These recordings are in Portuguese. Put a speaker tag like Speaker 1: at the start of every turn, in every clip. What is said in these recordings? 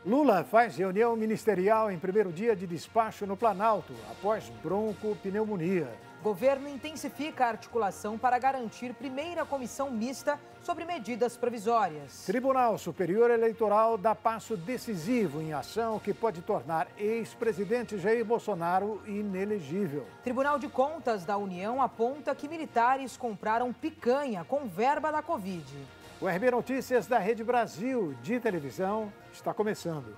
Speaker 1: Lula faz reunião ministerial em primeiro dia de despacho no Planalto, após broncopneumonia.
Speaker 2: Governo intensifica a articulação para garantir primeira comissão mista sobre medidas provisórias.
Speaker 1: Tribunal Superior Eleitoral dá passo decisivo em ação que pode tornar ex-presidente Jair Bolsonaro inelegível.
Speaker 2: Tribunal de Contas da União aponta que militares compraram picanha com verba da Covid.
Speaker 1: O RB Notícias da Rede Brasil de televisão está começando.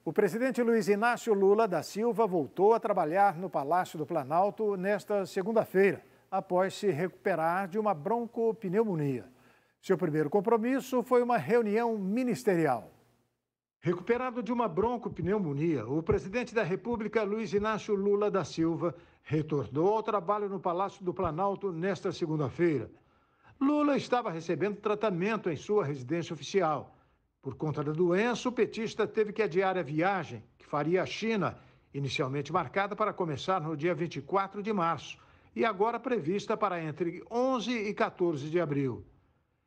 Speaker 1: O presidente Luiz Inácio Lula da Silva voltou a trabalhar no Palácio do Planalto nesta segunda-feira, após se recuperar de uma broncopneumonia. Seu primeiro compromisso foi uma reunião ministerial. Recuperado de uma broncopneumonia, o presidente da República, Luiz Inácio Lula da Silva, retornou ao trabalho no Palácio do Planalto nesta segunda-feira. Lula estava recebendo tratamento em sua residência oficial. Por conta da doença, o petista teve que adiar a viagem, que faria à China, inicialmente marcada para começar no dia 24 de março, e agora prevista para entre 11 e 14 de abril.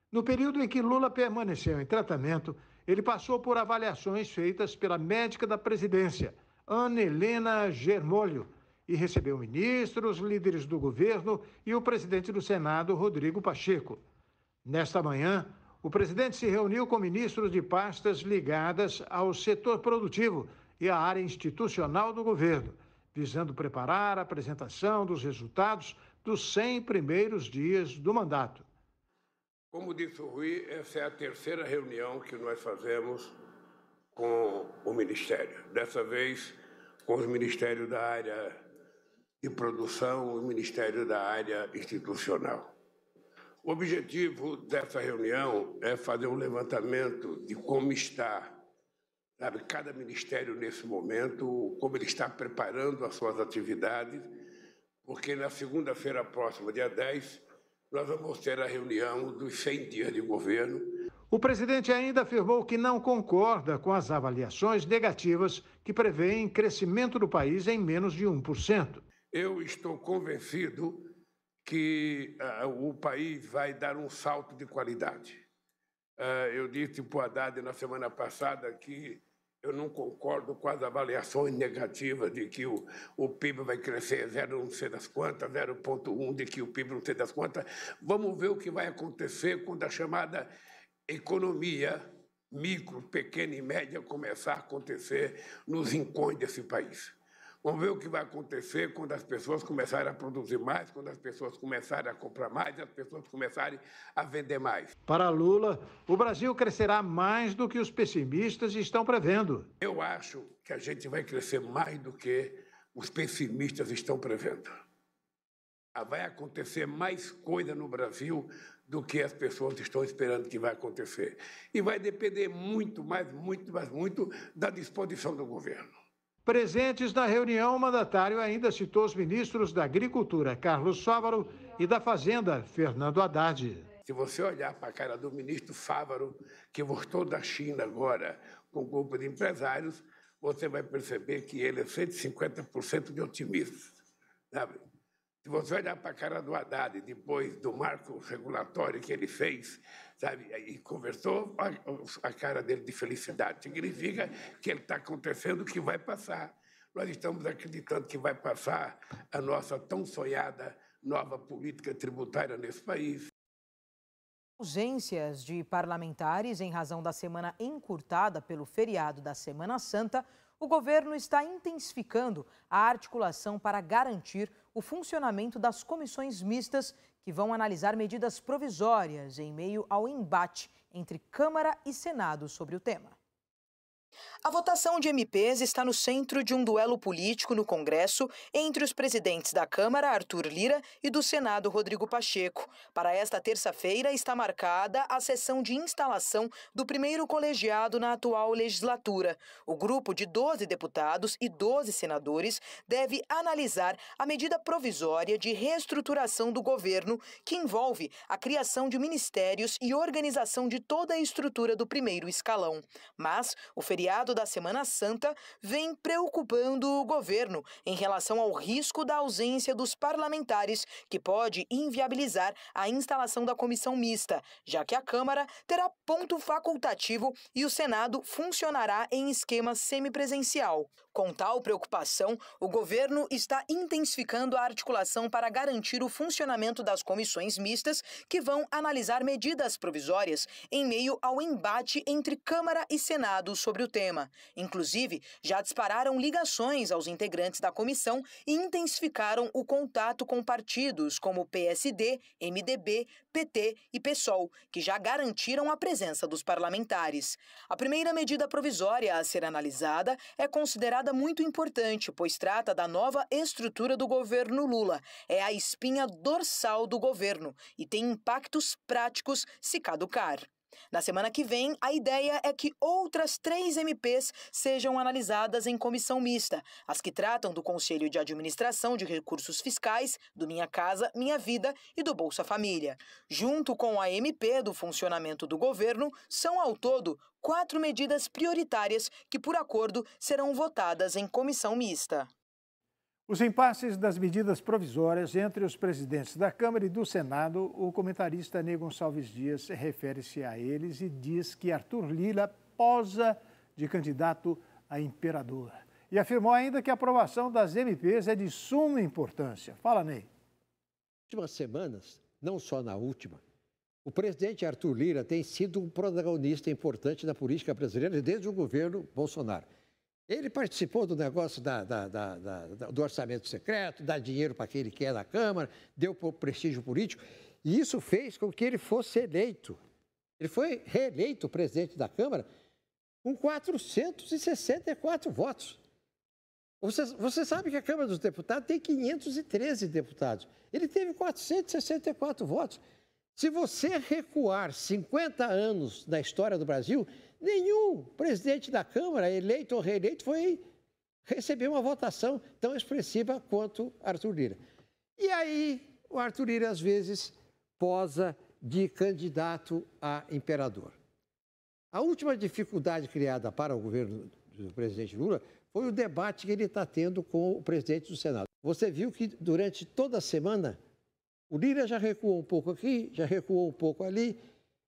Speaker 1: No período em que Lula permaneceu em tratamento, ele passou por avaliações feitas pela médica da presidência, Ana Helena Germolho, e recebeu ministros, líderes do governo e o presidente do Senado, Rodrigo Pacheco. Nesta manhã, o presidente se reuniu com ministros de pastas ligadas ao setor produtivo e à área institucional do governo, visando preparar a apresentação dos resultados dos 100 primeiros dias do mandato.
Speaker 3: Como disse o Rui, essa é a terceira reunião que nós fazemos com o Ministério. Dessa vez, com os Ministérios da área de produção e o Ministério da área institucional. O objetivo dessa reunião é fazer um levantamento de como está, sabe, cada ministério nesse momento, como ele está preparando as suas atividades, porque na segunda-feira próxima, dia 10, nós vamos ter a reunião dos 100 dias de governo.
Speaker 1: O presidente ainda afirmou que não concorda com as avaliações negativas que prevêem crescimento do país em menos de 1%.
Speaker 3: Eu estou convencido que o país vai dar um salto de qualidade. Eu disse para o Haddad na semana passada que eu não concordo com as avaliações negativas de que o PIB vai crescer 0 não sei das quantas, 0,1, de que o PIB não sei das quantas. Vamos ver o que vai acontecer quando a chamada economia micro, pequena e média começar a acontecer nos rincões desse país. Vamos ver o que vai acontecer quando as pessoas começarem a produzir mais, quando as pessoas começarem a comprar mais, as pessoas começarem a vender mais.
Speaker 1: Para Lula, o Brasil crescerá mais do que os pessimistas estão prevendo.
Speaker 3: Eu acho que a gente vai crescer mais do que os pessimistas estão prevendo. Vai acontecer mais coisa no Brasil do que as pessoas estão esperando que vai acontecer. E vai depender muito da disposição do governo.
Speaker 1: Presentes na reunião, o mandatário ainda citou os ministros da Agricultura, Carlos Fávaro, e da Fazenda, Fernando Haddad.
Speaker 3: Se você olhar para a cara do ministro Fávaro, que voltou da China agora com um grupo de empresários, você vai perceber que ele é 150% de otimista, sabe? Se você olhar para a cara do Haddad, depois do marco regulatório que ele fez, sabe, e conversou, a cara dele de felicidade. Significa que ele está acontecendo, que vai passar. Nós estamos acreditando que vai passar a nossa tão sonhada nova política tributária nesse país.
Speaker 2: Ausências de parlamentares em razão da semana encurtada pelo feriado da Semana Santa, o governo está intensificando a articulação para garantir o funcionamento das comissões mistas que vão analisar medidas provisórias em meio ao embate entre Câmara e Senado sobre o tema. A votação de MPs está no centro de um duelo político no Congresso entre os presidentes da Câmara, Arthur Lira, e do Senado, Rodrigo Pacheco. Para esta terça-feira está marcada a sessão de instalação do primeiro colegiado na atual legislatura. O grupo de 12 deputados e 12 senadores deve analisar a medida provisória de reestruturação do governo, que envolve a criação de ministérios e organização de toda a estrutura do primeiro escalão. Mas o feriado feriado da Semana Santa vem preocupando o governo em relação ao risco da ausência dos parlamentares, que pode inviabilizar a instalação da comissão mista, já que a Câmara terá ponto facultativo e o Senado funcionará em esquema semipresencial. Com tal preocupação, o governo está intensificando a articulação para garantir o funcionamento das comissões mistas, que vão analisar medidas provisórias em meio ao embate entre Câmara e Senado sobre o tema. Inclusive, já dispararam ligações aos integrantes da comissão e intensificaram o contato com partidos como PSD, MDB, PT e PSOL, que já garantiram a presença dos parlamentares. A primeira medida provisória a ser analisada é considerada muito importante, pois trata da nova estrutura do governo Lula. É a espinha dorsal do governo e tem impactos práticos se caducar. Na semana que vem, a ideia é que outras 3 MPs sejam analisadas em comissão mista, as que tratam do Conselho de Administração de Recursos Fiscais, do Minha Casa, Minha Vida e do Bolsa Família. Junto com a MP do funcionamento do governo, são ao todo 4 medidas prioritárias que, por acordo, serão votadas em comissão mista.
Speaker 1: Os impasses das medidas provisórias entre os presidentes da Câmara e do Senado, o comentarista Ney Gonçalves Dias refere-se a eles e diz que Arthur Lira posa de candidato a imperador. E afirmou ainda que a aprovação das MPs é de suma importância. Fala, Ney.
Speaker 4: Nas últimas semanas, não só na última, o presidente Arthur Lira tem sido um protagonista importante da política brasileira desde o governo Bolsonaro. Ele participou do negócio do orçamento secreto, dá dinheiro para quem ele quer na Câmara, deu prestígio político, e isso fez com que ele fosse eleito. Ele foi reeleito presidente da Câmara com 464 votos. Você sabe que a Câmara dos Deputados tem 513 deputados. Ele teve 464 votos. Se você recuar 50 anos na história do Brasil, nenhum presidente da Câmara, eleito ou reeleito, recebeu uma votação tão expressiva quanto Arthur Lira. E aí, o Arthur Lira, às vezes, posa de candidato a imperador. A última dificuldade criada para o governo do presidente Lula foi o debate que ele está tendo com o presidente do Senado. Você viu que, durante toda a semana, o Lira já recuou um pouco aqui, já recuou um pouco ali,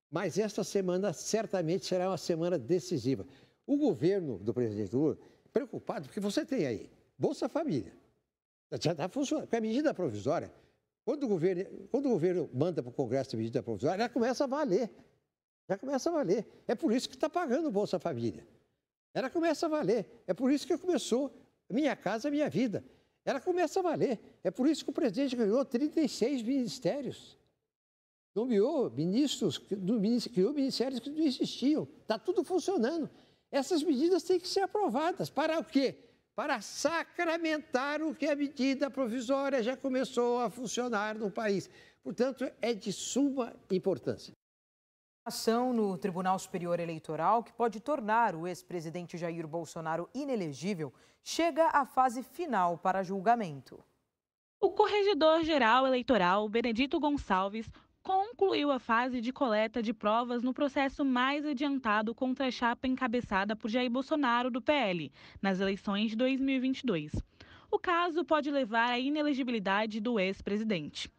Speaker 4: mas esta semana certamente será uma semana decisiva. O governo do presidente Lula, preocupado, porque você tem aí Bolsa Família, já está funcionando, com a medida provisória. Quando o governo manda para o Congresso a medida provisória, ela começa a valer. Já começa a valer. É por isso que está pagando o Bolsa Família. Ela começa a valer. É por isso que começou Minha Casa, Minha Vida. Ela começa a valer. É por isso que o presidente ganhou 36 ministérios. Nomeou ministros, criou ministérios que não existiam. Está tudo funcionando. Essas medidas têm que ser aprovadas. Para o quê? Para sacramentar o que a medida provisória já começou a funcionar no país. Portanto, é de suma importância.
Speaker 2: Ação no Tribunal Superior Eleitoral, que pode tornar o ex-presidente Jair Bolsonaro inelegível, chega à fase final para julgamento.
Speaker 5: O corregedor-geral eleitoral, Benedito Gonçalves, concluiu a fase de coleta de provas no processo mais adiantado contra a chapa encabeçada por Jair Bolsonaro, do PL, nas eleições de 2022. O caso pode levar à inelegibilidade do ex-presidente.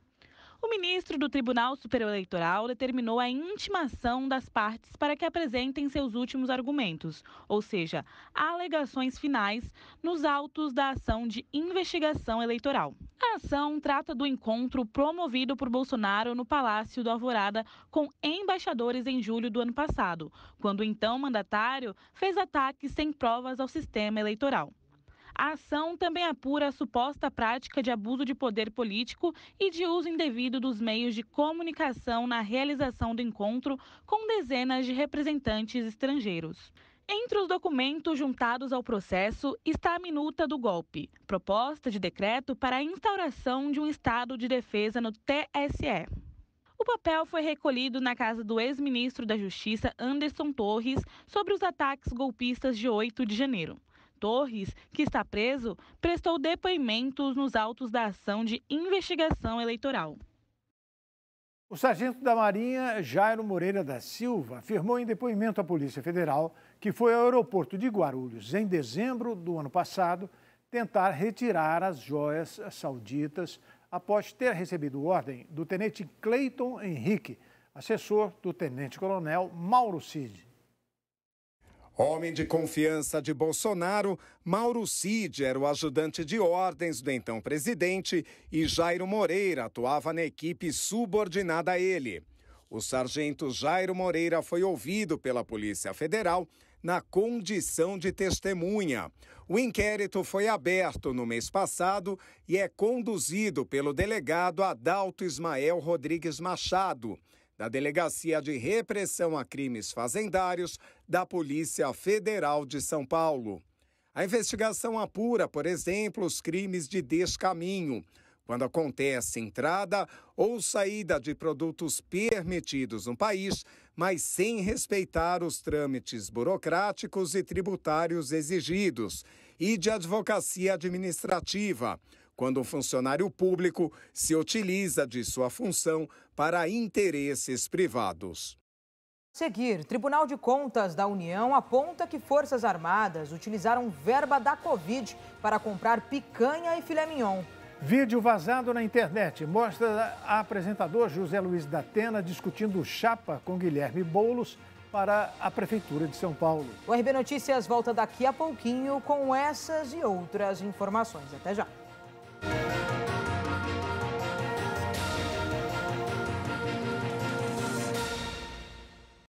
Speaker 5: O ministro do Tribunal Superior Eleitoral determinou a intimação das partes para que apresentem seus últimos argumentos, ou seja, alegações finais, nos autos da ação de investigação eleitoral. A ação trata do encontro promovido por Bolsonaro no Palácio do Alvorada com embaixadores em julho do ano passado, quando o então mandatário fez ataques sem provas ao sistema eleitoral. A ação também apura a suposta prática de abuso de poder político e de uso indevido dos meios de comunicação na realização do encontro com dezenas de representantes estrangeiros. Entre os documentos juntados ao processo está a minuta do golpe, proposta de decreto para a instauração de um estado de defesa no TSE. O papel foi recolhido na casa do ex-ministro da Justiça, Anderson Torres, sobre os ataques golpistas de 8 de janeiro. Torres, que está preso, prestou depoimentos nos autos da ação de investigação eleitoral.
Speaker 1: O sargento da Marinha, Jairo Moreira da Silva, afirmou em depoimento à Polícia Federal que foi ao aeroporto de Guarulhos em dezembro do ano passado tentar retirar as joias sauditas após ter recebido ordem do tenente Cleiton Henrique, assessor do tenente-coronel Mauro Cid.
Speaker 6: Homem de confiança de Bolsonaro, Mauro Cid era o ajudante de ordens do então presidente e Jairo Moreira atuava na equipe subordinada a ele. O sargento Jairo Moreira foi ouvido pela Polícia Federal na condição de testemunha. O inquérito foi aberto no mês passado e é conduzido pelo delegado Adalto Ismael Rodrigues Machado, da Delegacia de Repressão a Crimes Fazendários da Polícia Federal de São Paulo. A investigação apura, por exemplo, os crimes de descaminho, quando acontece entrada ou saída de produtos permitidos no país, mas sem respeitar os trâmites burocráticos e tributários exigidos, e de advocacia administrativa, quando um funcionário público se utiliza de sua função para interesses privados.
Speaker 2: Seguir, Tribunal de Contas da União aponta que Forças Armadas utilizaram verba da Covid para comprar picanha e filé mignon.
Speaker 1: Vídeo vazado na internet mostra a apresentador José Luiz da Atena discutindo chapa com Guilherme Boulos para a Prefeitura de São Paulo.
Speaker 2: O RB Notícias volta daqui a pouquinho com essas e outras informações. Até já.